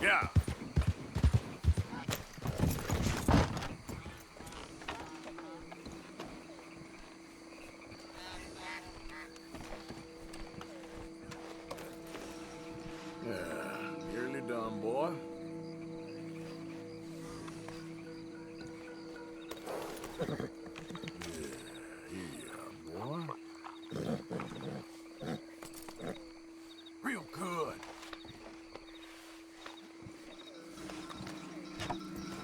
Yeah. Nearly done, boy. Yeah, boy. Real good.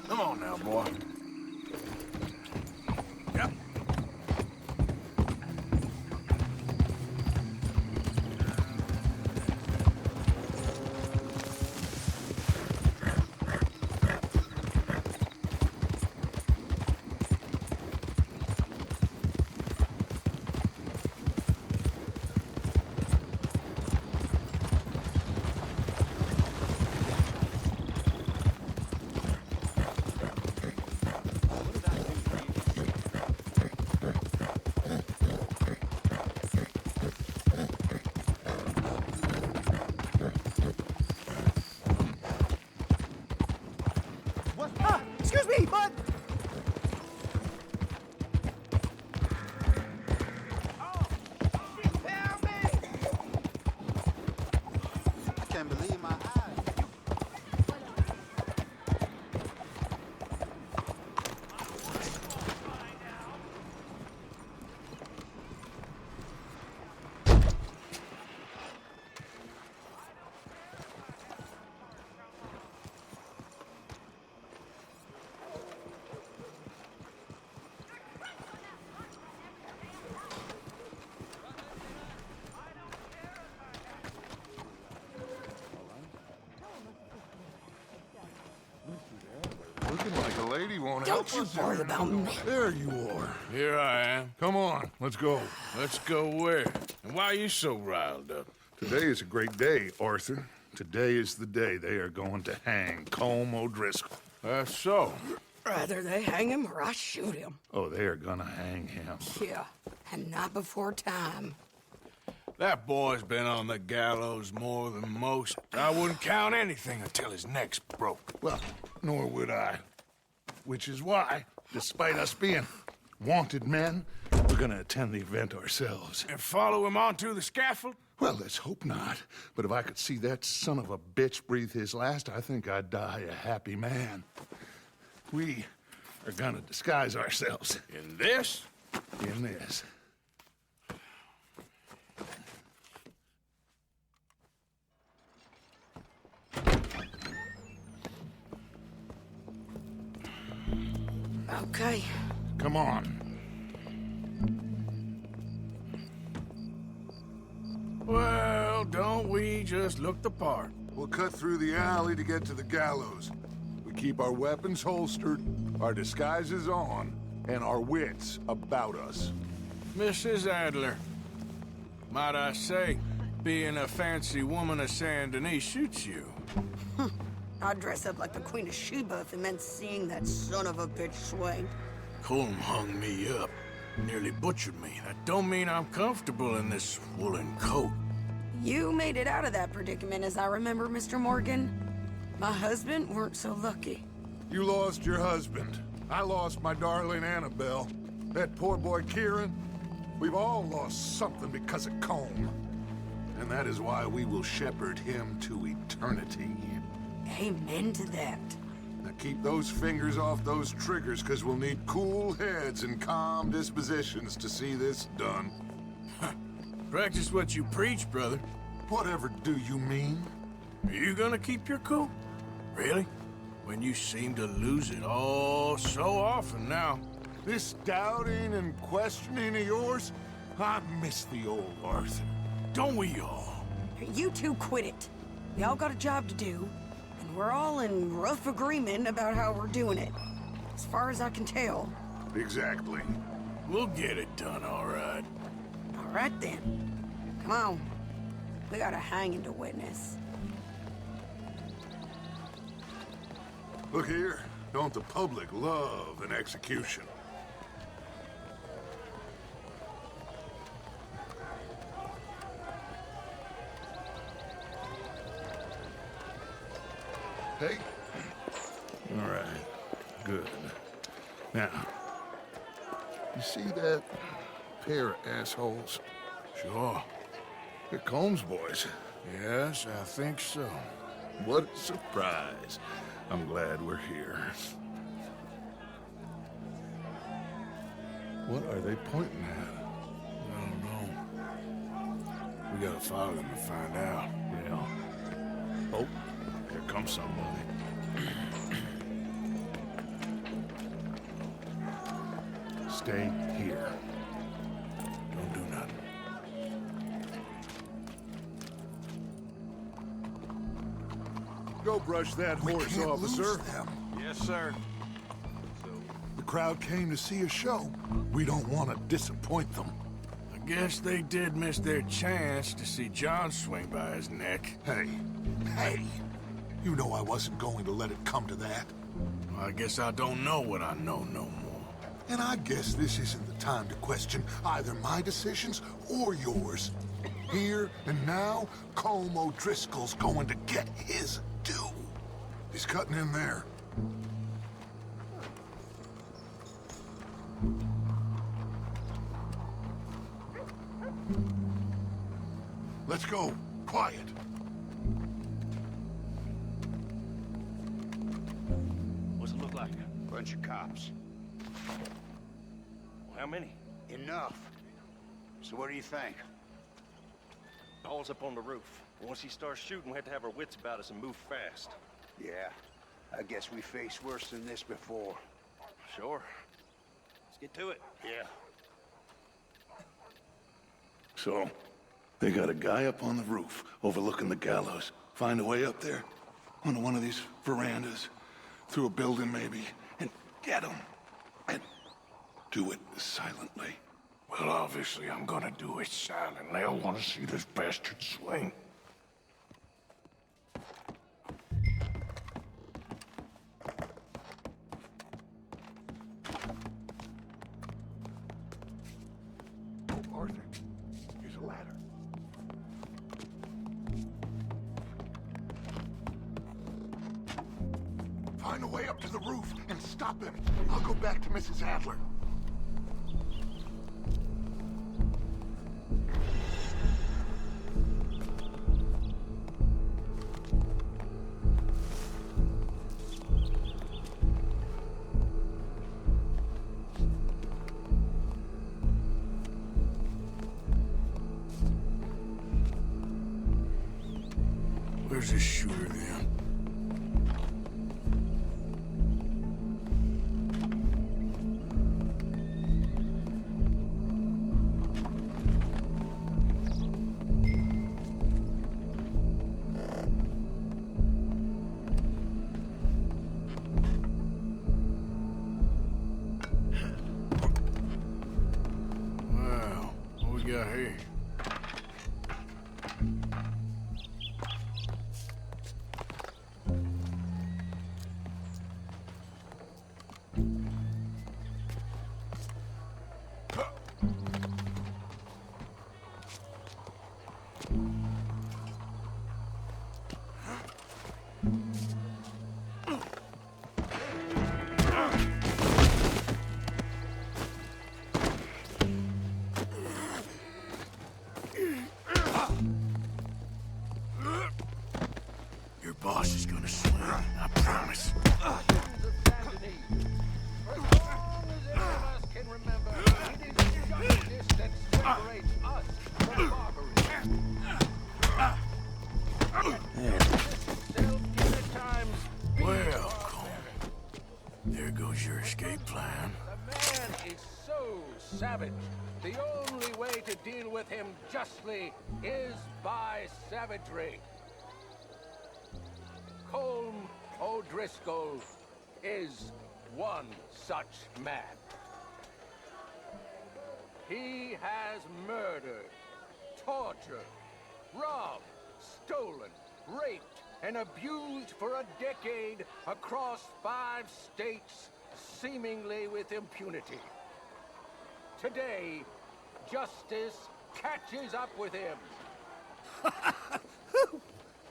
Come on now, boy. Yep. Excuse me, bud! I can't believe my eyes. Looking like a lady won't help us. Don't you worry about me. There you are. Here I am. Come on, let's go. Let's go where? And why are you so riled up? Today is a great day, Arthur. Today is the day they are going to hang Colm O'Driscoll. That's so. Rather they hang him or I shoot him. Oh, they are gonna hang him. Yeah, and not before time. That boy's been on the gallows more than most. I wouldn't count anything until his neck's broke. Well, nor would I. Which is why, despite us being wanted men, we're gonna attend the event ourselves. And follow him onto the scaffold? Well, let's hope not. But if I could see that son of a bitch breathe his last, I think I'd die a happy man. We are gonna disguise ourselves In this? in this. Okay. Come on. Well, don't we just look the part? We'll cut through the alley to get to the gallows. We keep our weapons holstered, our disguises on, and our wits about us. Mrs. Adler, might I say, being a fancy woman of Saint Denis suits you. I'd dress up like the Queen of Sheba if it meant seeing that son of a bitch swing. Colm hung me up, nearly butchered me. That don't mean I'm comfortable in this woolen coat. You made it out of that predicament, as I remember, Mr. Morgan. My husband weren't so lucky. You lost your husband. I lost my darling Annabelle. That poor boy Kieran. We've all lost something because of Colm. And that is why we will shepherd him to eternity. Amen to that. Now keep those fingers off those triggers, because we'll need cool heads and calm dispositions to see this done. Practice what you preach, brother. Whatever do you mean? Are you gonna keep your cool? Really? When you seem to lose it all so often now. This doubting and questioning of yours? I miss the old Arthur. Don't we all? You two quit it. We all got a job to do, and we're all in rough agreement about how we're doing it. As far as I can tell. Exactly. We'll get it done, all right. All right then. Come on. We got a hanging to witness. Look here. Don't the public love an execution? Hey. All right. Good. Now, you see that pair of assholes? Sure. They're Combs boys. Yes, I think so. What a surprise. I'm glad we're here. What are they pointing at? I don't know. We gotta follow them to find out. Yeah. Oh, here comes somebody. Stay here. Don't do nothing. Go brush that horse, officer. Yes, sir. The crowd came to see a show. We don't want to disappoint them. I guess they did miss their chance to see John swing by his neck. Hey, you know I wasn't going to let it come to that. Well, I guess I don't know what I know no more. And I guess this isn't the time to question either my decisions or yours. Here and now, Colm O'Driscoll's going to get his due. He's cutting in there. Let's go. Quiet. What's it look like? Bunch of cops. How many? Enough. So what do you think? Paul's up on the roof. Once he starts shooting, we have to have our wits about us and move fast. Yeah, I guess we faced worse than this before. Sure. Let's get to it. Yeah. So, they got a guy up on the roof overlooking the gallows. Find a way up there, onto one of these verandas, through a building maybe, and get him. And do it silently. Well, obviously, I'm gonna do it silently. I want to see this bastard swing. Arthur, here's a ladder. Find a way up to the roof and stop him. I'll go back to Mrs. Adler. Where's this shooter then? Wow, what we got here? Your boss is gonna swing, I promise. Well, Cole, there goes your escape plan. The man is so savage. The only way to deal with him justly is by savagery. Colm O'Driscoll is one such man. He has murdered, tortured, robbed, stolen, raped, and abused for a decade across 5 states, seemingly with impunity. Today, justice catches up with him.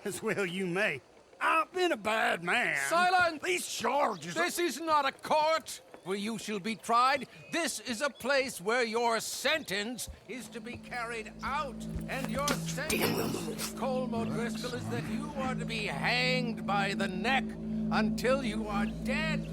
As well you may. Up been a bad man. Silence! These charges... This is not a court where you shall be tried. This is a place where your sentence is to be carried out. And your sentence, Colm O'Driscoll, is that you are to be hanged by the neck until you are dead.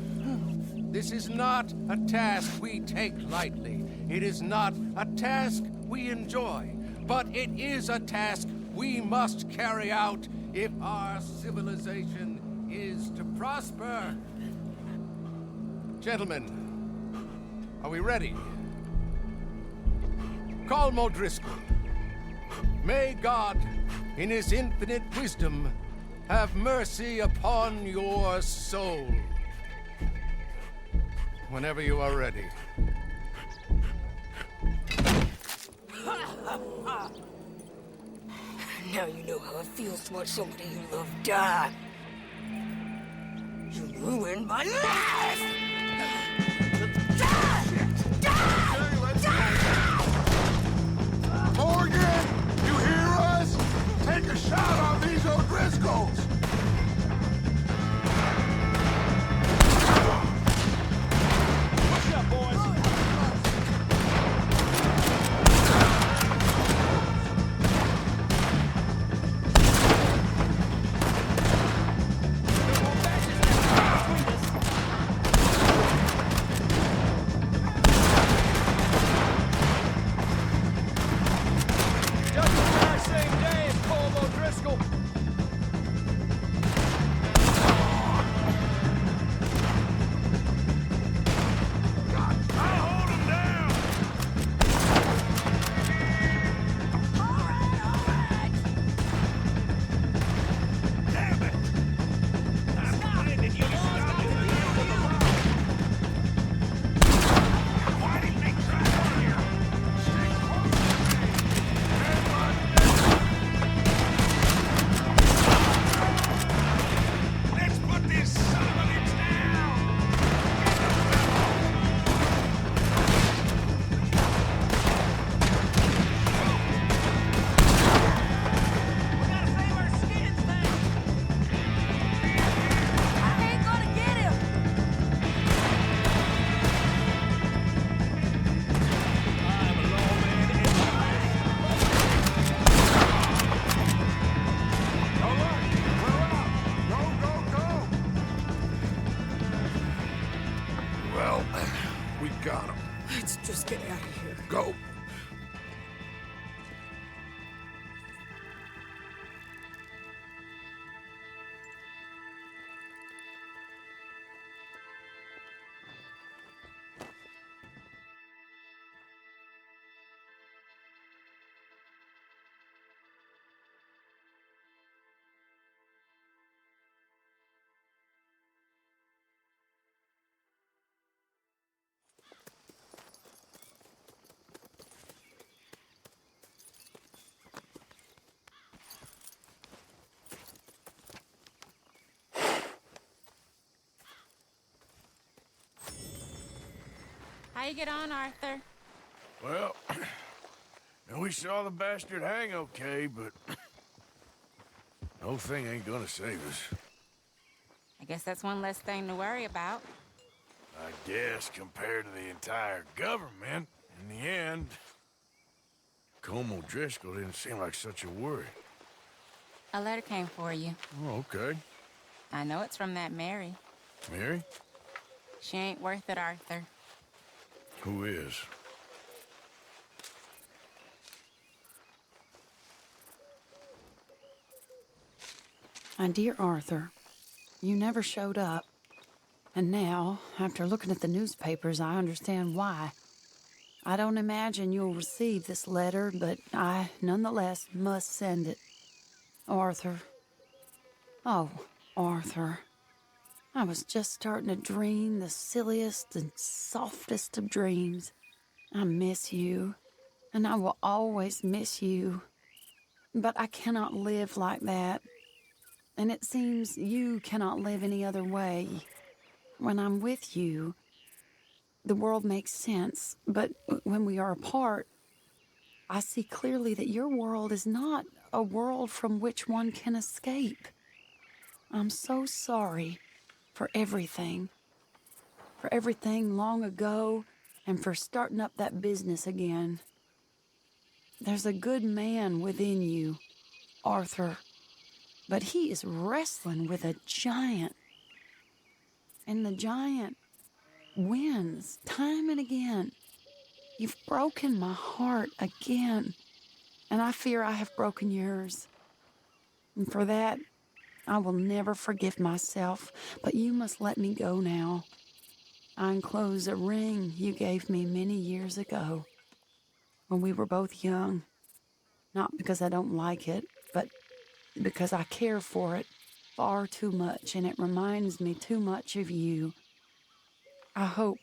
This is not a task we take lightly. It is not a task we enjoy. But it is a task we must carry out if our civilization is to prosper. Gentlemen, are we ready? Colm O'Driscoll, may God, in his infinite wisdom, have mercy upon your soul. Whenever you are ready. Now you know how it feels to watch somebody you love die. You ruined my life! Morgan, you hear us? Take a shot on these O'Driscolls! What's up, boys? We got him. Let's just get out of here. Go. How you get on, Arthur? Well, we saw the bastard hang okay, but the whole thing ain't gonna save us. I guess that's one less thing to worry about. I guess compared to the entire government, in the end, Colm O'Driscoll didn't seem like such a worry. A letter came for you. Oh, okay. I know it's from that Mary. Mary? She ain't worth it, Arthur. Who is? My dear Arthur, you never showed up. And now, after looking at the newspapers, I understand why. I don't imagine you'll receive this letter, but I, nonetheless, must send it. Arthur. Oh, Arthur. I was just starting to dream the silliest and softest of dreams. I miss you, and I will always miss you. But I cannot live like that. And it seems you cannot live any other way. When I'm with you, the world makes sense. But when we are apart, I see clearly that your world is not a world from which one can escape. I'm so sorry for everything. For everything long ago and for starting up that business again. There's a good man within you, Arthur, but he is wrestling with a giant. And the giant wins time and again. You've broken my heart again, and I fear I have broken yours. And for that, I will never forgive myself, but you must let me go now. I enclose a ring you gave me many years ago, when we were both young. Not because I don't like it, but because I care for it far too much, and it reminds me too much of you. I hope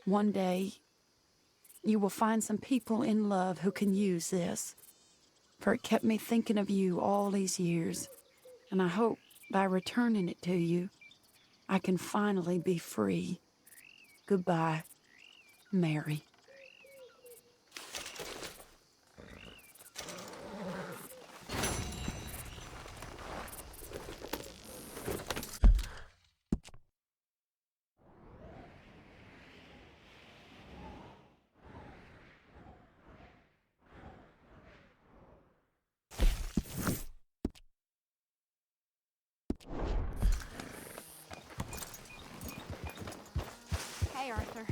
one day you will find some people in love who can use this, for it kept me thinking of you all these years, and I hope by returning it to you, I can finally be free. Goodbye, Mary. Hey, Arthur.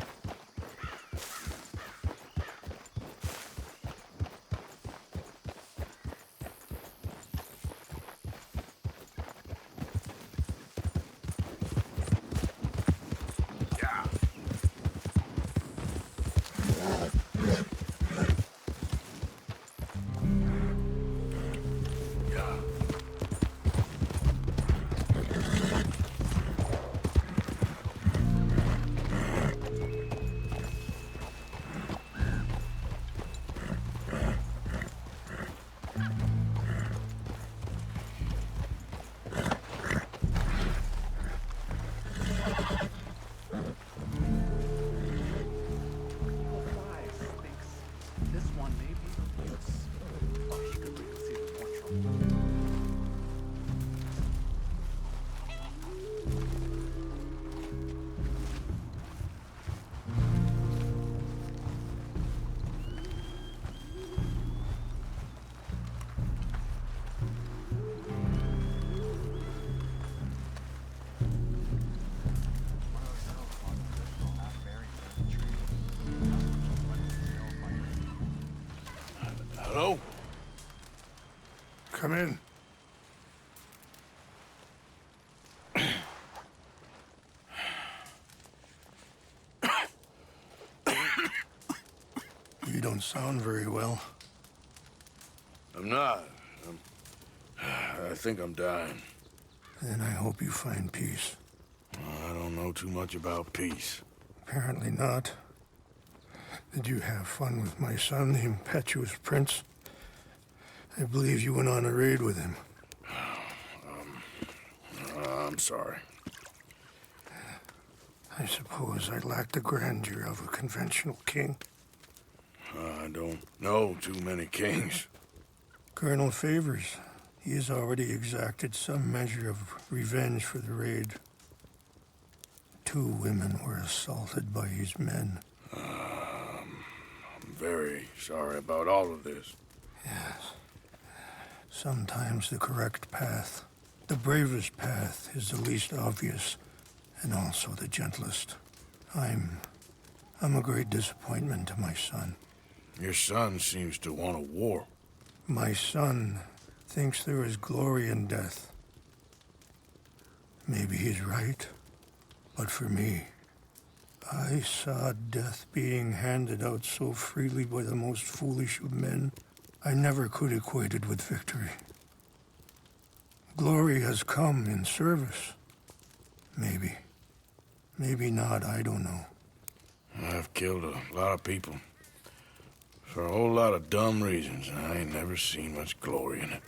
Hello? Come in. You don't sound very well. I'm not. I think I'm dying. Then I hope you find peace. I don't know too much about peace. Apparently not. Did you have fun with my son, the impetuous prince? I believe you went on a raid with him. I'm sorry. I suppose I lack the grandeur of a conventional king. I don't know too many kings. Colonel Favors, he has already exacted some measure of revenge for the raid. 2 women were assaulted by his men. I'm very sorry about all of this. Yes. Sometimes the correct path, the bravest path, is the least obvious, and also the gentlest. I'm a great disappointment to my son. Your son seems to want a war. My son thinks there is glory in death. Maybe he's right, but for me, I saw death being handed out so freely by the most foolish of men, I never could equate it with victory. Glory has come in service. Maybe. Maybe not, I don't know. I've killed a lot of people. For a whole lot of dumb reasons, and I ain't never seen much glory in it.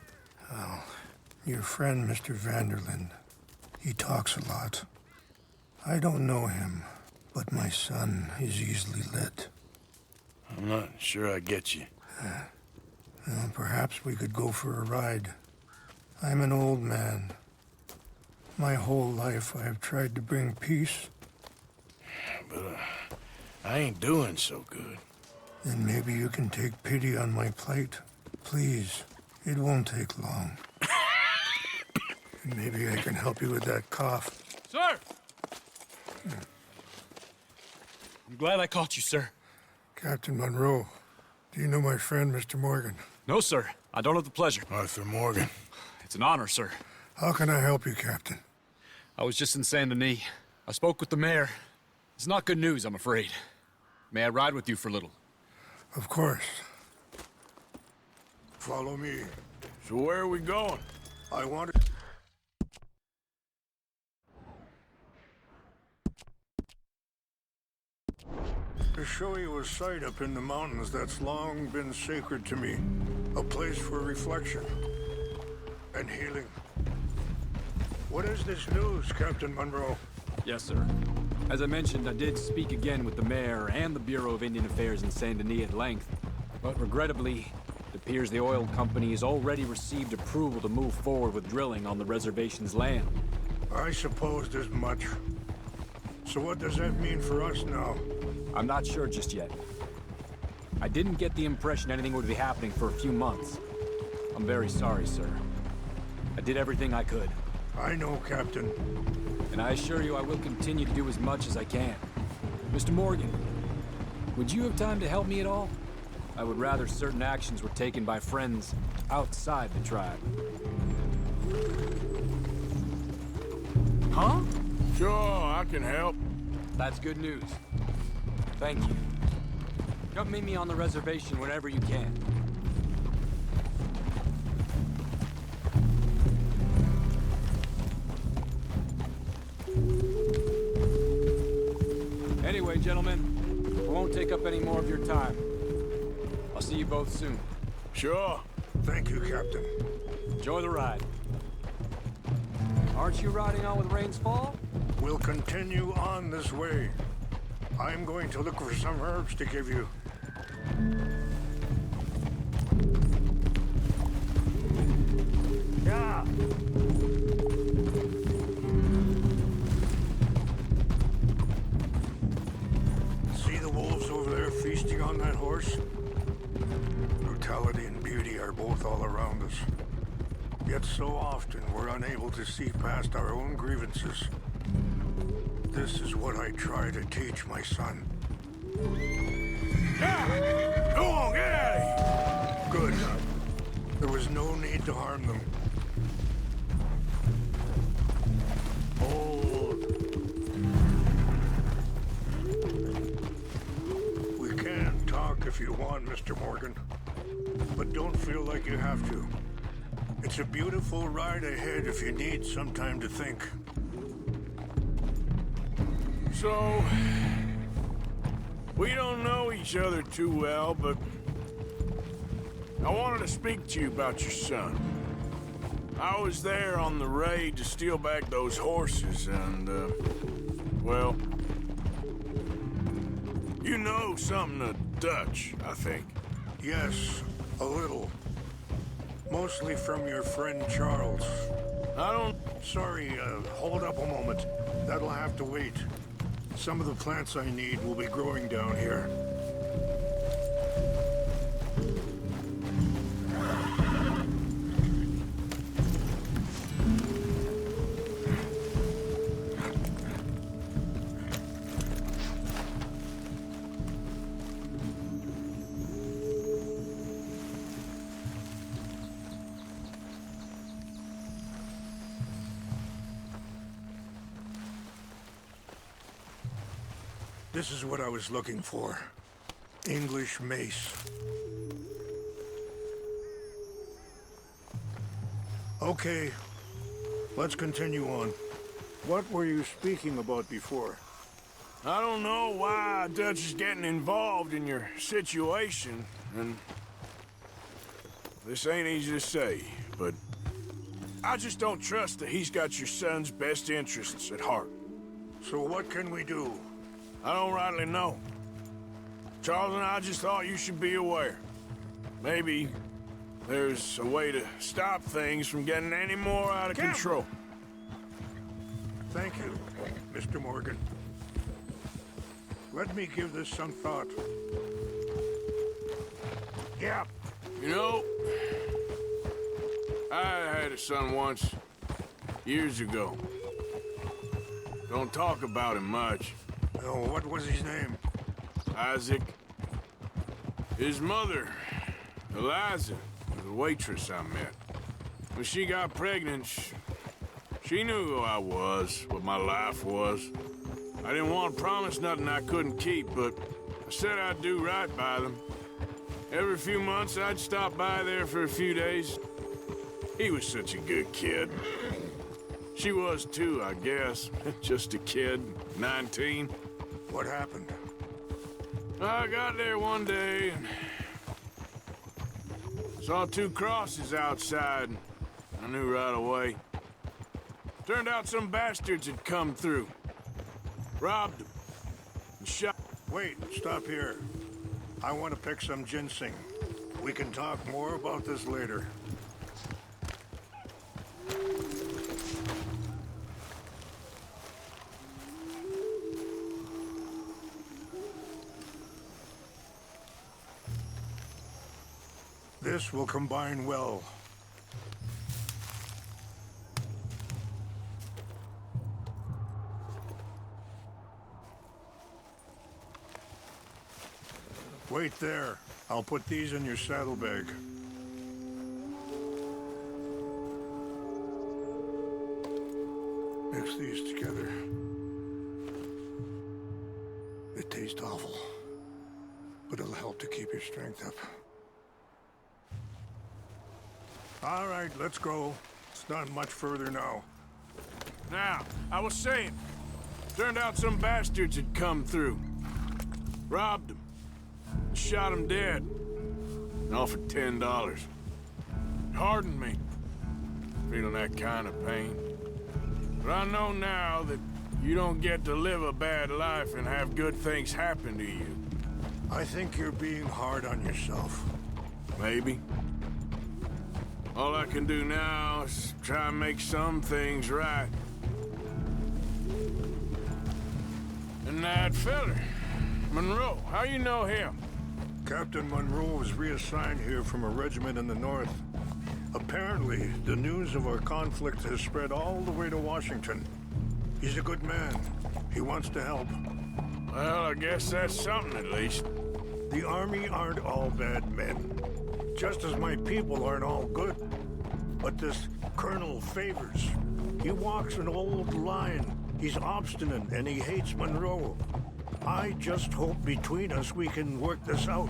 Well, your friend, Mr. Vanderlyn, he talks a lot. I don't know him, but my son is easily led. I'm not sure I get you. Well, perhaps we could go for a ride. I'm an old man. My whole life I have tried to bring peace. But I ain't doing so good. Then maybe you can take pity on my plight. Please, it won't take long. And maybe I can help you with that cough. Sir! I'm glad I caught you, sir. Captain Monroe, do you know my friend, Mr. Morgan? No, sir. I don't have the pleasure. Arthur Morgan. It's an honor, sir. How can I help you, Captain? I was just in Saint Denis. I spoke with the mayor. It's not good news, I'm afraid. May I ride with you for a little? Of course. Follow me. So where are we going? I want to show you a site up in the mountains that's long been sacred to me. A place for reflection and healing. What is this news, Captain Monroe? Yes, sir. As I mentioned, I did speak again with the mayor and the Bureau of Indian Affairs in Saint Denis at length. But regrettably, it appears the oil company has already received approval to move forward with drilling on the reservation's land. I supposed as much. So what does that mean for us now? I'm not sure just yet. I didn't get the impression anything would be happening for a few months. I'm very sorry, sir. I did everything I could. I know, Captain. And I assure you I will continue to do as much as I can. Mr. Morgan, would you have time to help me at all? I would rather certain actions were taken by friends outside the tribe. Huh? Sure, I can help. That's good news. Thank you. Come meet me on the reservation whenever you can. Anyway, gentlemen, I won't take up any more of your time. I'll see you both soon. Sure. Thank you, Captain. Enjoy the ride. Aren't you riding on with Rains Fall? We'll continue on this way. I'm going to look for some herbs to give you. Yeah. See the wolves over there feasting on that horse? Brutality and beauty are both all around us. Yet so often we're unable to see past our own grievances. This is what I try to teach my son. Yeah! Go on, get out of here! Good. There was no need to harm them. Hold. We can talk if you want, Mr. Morgan. But don't feel like you have to. It's a beautiful ride ahead if you need some time to think. So, we don't know each other too well, but I wanted to speak to you about your son. I was there on the raid to steal back those horses, and, well, you know something of Dutch, I think. Yes, a little. Mostly from your friend Charles. I don't... Sorry, hold up a moment. That'll have to wait. Some of the plants I need will be growing down here. This is what I was looking for. English mace. Okay, let's continue on. What were you speaking about before? I don't know why Dutch is getting involved in your situation, and this ain't easy to say, but I just don't trust that he's got your son's best interests at heart. So what can we do? I don't rightly know. Charles and I just thought you should be aware. Maybe there's a way to stop things from getting any more out of control. Thank you, Mr. Morgan. Let me give this some thought. Yeah. You know, I had a son once, years ago. Don't talk about him much. Oh, what was his name? Isaac. His mother, Eliza, was a waitress I met. When she got pregnant, she knew who I was, what my life was. I didn't want to promise nothing I couldn't keep, but I said I'd do right by them. Every few months, I'd stop by there for a few days. He was such a good kid. She was too, I guess. Just a kid, 19. What happened? I got there one day and saw 2 crosses outside. I knew right away. Turned out some bastards had come through. Robbed them and shot. Wait, stop here. I want to pick some ginseng. We can talk more about this later. This will combine well. Wait there. I'll put these in your saddlebag. Mix these together. It tastes awful, but it'll help to keep your strength up. All right, let's go. It's not much further now. Now, I was saying, turned out some bastards had come through. Robbed them. And shot them dead. And offered $10. Hardened me. Feeling that kind of pain. But I know now that you don't get to live a bad life and have good things happen to you. I think you're being hard on yourself. Maybe. All I can do now is try and make some things right. And that feller, Monroe, how you know him? Captain Monroe was reassigned here from a regiment in the north. Apparently, the news of our conflict has spread all the way to Washington. He's a good man. He wants to help. Well, I guess that's something at least. The Army aren't all bad men. Just as my people aren't all good. But this Colonel Favors, he walks an old line. He's obstinate and he hates Monroe. I just hope between us we can work this out.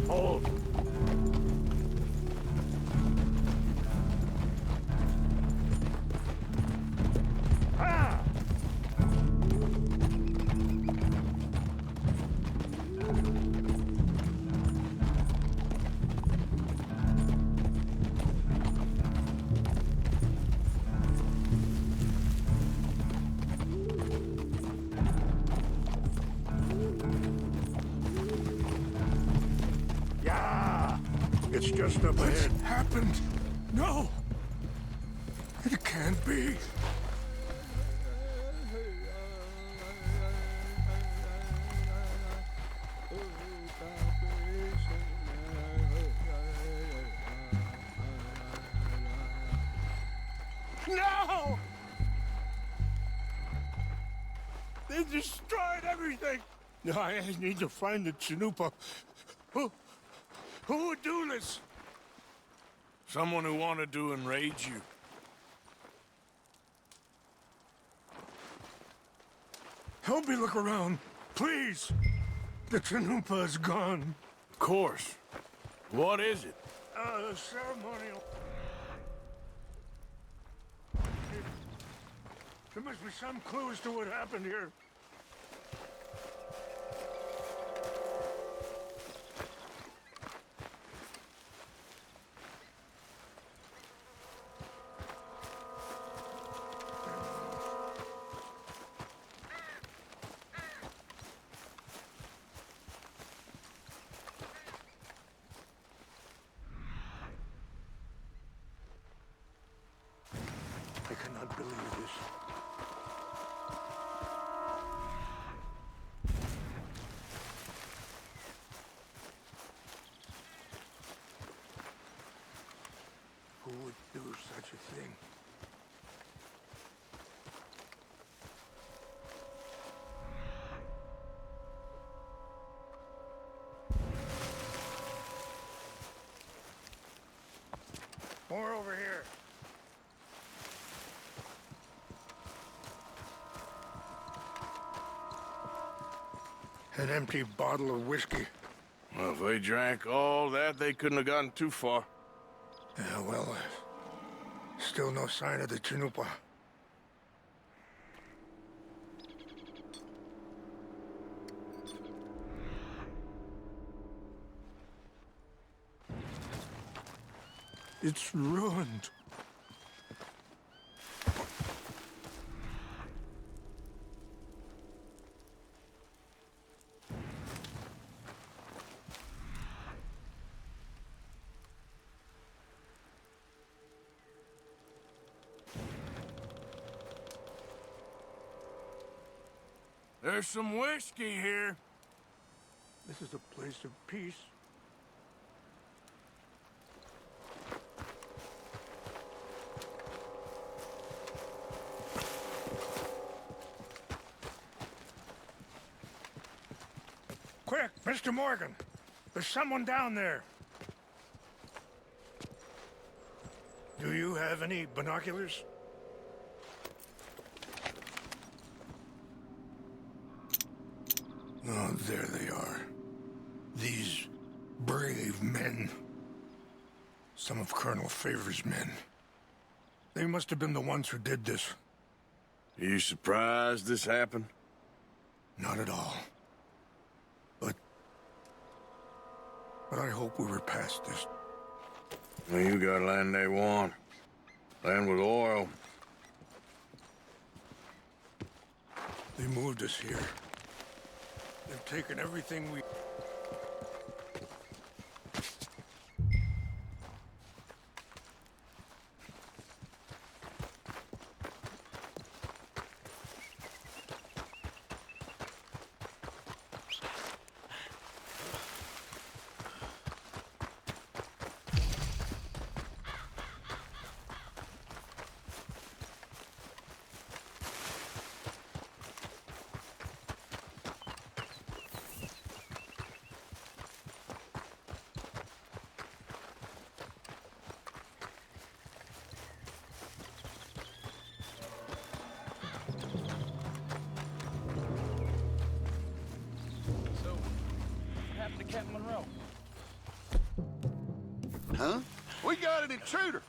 Hold. It's just up ahead. What's happened? No! It can't be. No! They destroyed everything! I need to find the Chanupa. Who would do this? Someone who wanted to enrage you. Help me look around, please. The Chanupa is gone. Of course. What is it? Ceremonial. There must be some clue as to what happened here. believe this. Who would do such a thing? More over here. An empty bottle of whiskey. Well, if they drank all that, they couldn't have gotten too far. Yeah, well, still no sign of the Chanupa. It's ruined. There's some whiskey here. This is a place of peace. Quick, Mr. Morgan. There's someone down there. Do you have any binoculars? Oh, there they are. These brave men. Some of Colonel Favor's men. They must have been the ones who did this. Are you surprised this happened? Not at all. But I hope we were past this. Well, you got land they want. Land with oil. They moved us here. They've taken everything we... Huh? We got an intruder.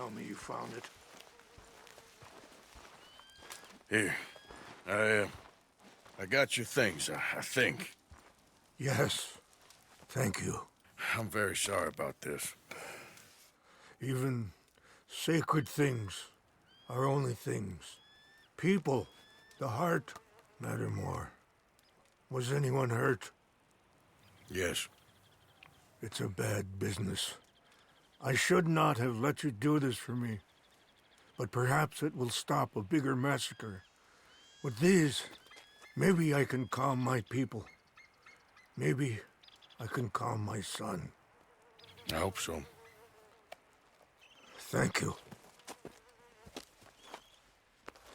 tell me you found it. Here. I got your things, I think. Yes. Thank you. I'm very sorry about this. Even sacred things are only things. People, the heart, matter more. Was anyone hurt? Yes. It's a bad business. I should not have let you do this for me. But perhaps it will stop a bigger massacre. With these, maybe I can calm my people. Maybe I can calm my son. I hope so. Thank you.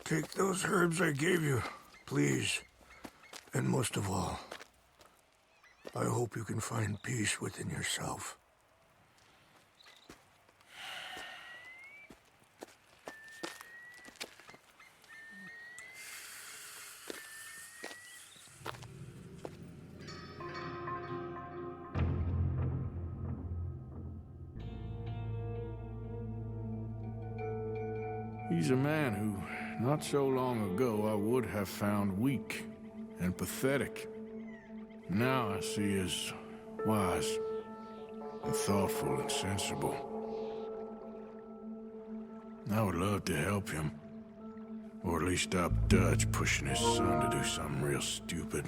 Take those herbs I gave you, please. And most of all, I hope you can find peace within yourself. He's a man who, not so long ago, I would have found weak and pathetic. Now I see as wise and thoughtful and sensible. I would love to help him, or at least stop Dutch pushing his son to do something real stupid.